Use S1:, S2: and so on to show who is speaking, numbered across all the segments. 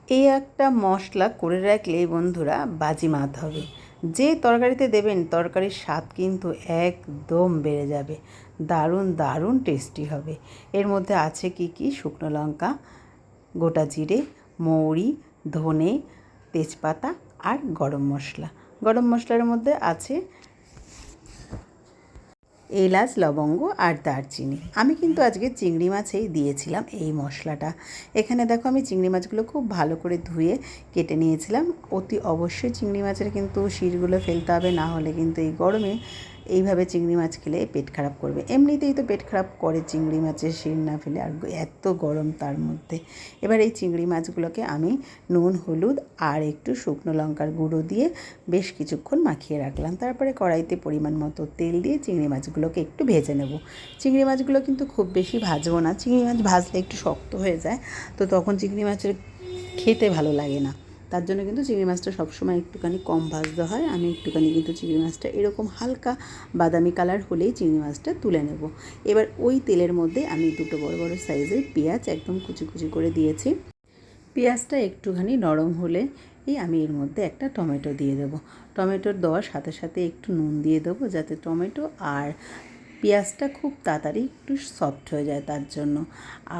S1: এই একটা মশলা করে রাখলে বন্ধুরা বাজিমাত হবে। যে তরকারিতে দেবেন তরকারির স্বাদ কিন্তু একদম বেড়ে যাবে, দারুণ দারুণ টেস্টি হবে। এর মধ্যে আছে কি কি? শুকনো লঙ্কা, গোটা জিরে, মৌরি, ধনে, তেজপাতা আর গরম মশলা। গরম মশলার মধ্যে আছে এলাচ, লবঙ্গ আর দারচিনি। আমি কিন্তু আজকে চিংড়ি মাছেই দিয়েছিলাম এই মশলাটা। এখানে দেখো আমি চিংড়ি মাছগুলো খুব ভালো করে ধুয়ে কেটে নিয়েছিলাম। অতি অবশ্যই চিংড়ি মাছের কিন্তু শিরগুলো ফেলতে হবে, না হলে কিন্তু এই গরমে এইভাবে চিংড়ি মাছ খেলে পেট খারাপ করবে। এমনিতেই তো পেট খারাপ করে চিংড়ি মাছের শির না ফেলে, আর এত গরম তার মধ্যে। এবার এই চিংড়ি মাছগুলোকে আমি নুন, হলুদ আর একটু শুকনো লঙ্কার গুঁড়ো দিয়ে বেশ কিছুক্ষণ মাখিয়ে রাখলাম। তারপরে কড়াইতে পরিমাণ মতো তেল দিয়ে চিংড়ি মাছগুলোকে একটু ভেজে নেব। চিংড়ি মাছগুলো কিন্তু খুব বেশি ভাজবো না, চিংড়ি মাছ ভাজলে একটু শক্ত হয়ে যায়, তো তখন চিংড়ি মাছের খেতে ভালো লাগে না। তার জন্য কিন্তু চিংড়ি মাছটা সবসময় একটুখানি কম ভাজতে হয়। আমি একটুখানি কিন্তু চিংড়ি মাছটা এরকম হালকা বাদামি কালার হলেই চিংড়ি মাছটা তুলে নেব। এবার ওই তেলের মধ্যে আমি দুটো বড় বড় সাইজের পেঁয়াজ একদম কুচি কুচি করে দিয়েছি। পেঁয়াজটা একটুখানি নরম হলে আমি এর মধ্যে একটা টমেটো দিয়ে দেবো। টমেটো দেওয়ার সাথে সাথে একটু নুন দিয়ে দেবো, যাতে টমেটো আর পেঁয়াজটা খুব তাড়াতাড়ি একটু সফট হয়ে যায় তার জন্য।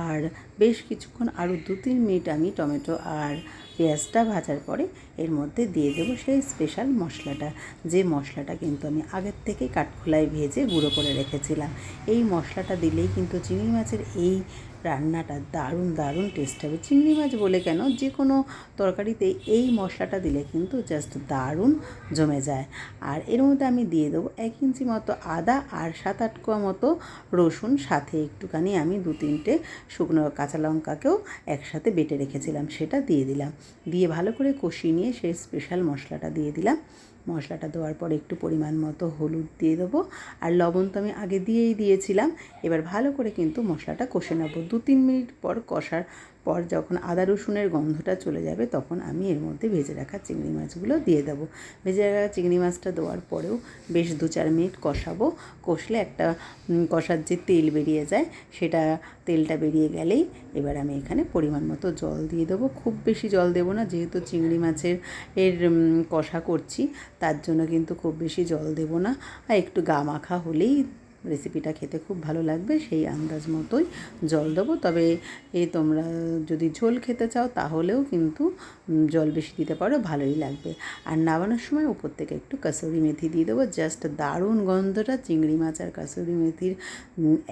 S1: আর বেশ কিছুক্ষণ আরও 2-3 মিনিট আমি টমেটো আর পেঁয়াজটা ভাজার পরে এর মধ্যে দিয়ে দেবো সেই স্পেশাল মশলাটা, যে মশলাটা কিন্তু আমি আগের থেকে কাঠখোলায় ভেজে গুঁড়ো করে রেখেছিলাম। এই মশলাটা দিলেই কিন্তু চিংড়ি মাছের এই রান্নাটা দারুণ দারুণ টেস্ট হবে। চিংড়ি মাছ বলে কেন, যে কোনো তরকারিতে এই মশলাটা দিলে কিন্তু জাস্ট দারুণ জমে যায়। আর এর মধ্যে আমি দিয়ে দেবো 1 ইঞ্চি মতো আদা আর 7-8 কোয়া মতো রসুন, সাথে একটুখানি আমি 2-3টে শুকনো কাঁচা লঙ্কাকেও একসাথে বেটে রেখেছিলাম, সেটা দিয়ে দিলাম। দিয়ে ভালো করে কষিয়ে নিয়ে সেই স্পেশাল মশলাটা দিয়ে দিলাম। মশলাটা দেওয়ার পর একটু পরিমাণ মতো হলুদ দিয়ে দেবো, আর লবণ তো আমি আগে দিয়েই দিয়েছিলাম। এবার ভালো করে কিন্তু মশলাটা কষে নেব। 2-3 মিনিট পর কষার পর যখন আদা রসুনের গন্ধটা চলে যাবে, তখন আমি এর মধ্যে ভেজে রাখা চিংড়ি মাছগুলো দিয়ে দেবো। ভেজে রাখা চিংড়ি মাছটা দেওয়ার পরেও বেশ 2-4 মিনিট কষাবো। কষলে একটা কষার যে তেল বেরিয়ে যায়, সেটা তেলটা বেরিয়ে গেলেই এবার আমি এখানে পরিমাণ মতো জল দিয়ে দেবো। খুব বেশি জল দেবো না, যেহেতু চিংড়ি মাছের কষা করছি, তার জন্য কিন্তু খুব বেশি জল দেবো না। আর একটু গা মাখা হলেই রেসিপিটা খেতে খুব ভালো লাগবে, সেই আন্দাজ মতোই জল দেবো। তবে তোমরা যদি ঝোল খেতে চাও তাহলেও কিন্তু জল বেশি দিতে পারো, ভালোই লাগবে। আর নামানোর সময় উপর থেকে একটু কাসুরি মেথি দিয়ে দেবো। জাস্ট দারুণ গন্ধটা চিংড়ি মাছ আর কাসুরি মেথির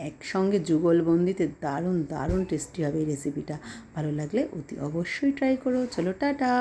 S1: একসঙ্গে যুগলবন্দিতে দারুণ দারুণ টেস্টি হবে এই রেসিপিটা। ভালো লাগলে অতি অবশ্যই ট্রাই করো। চলো টাটা।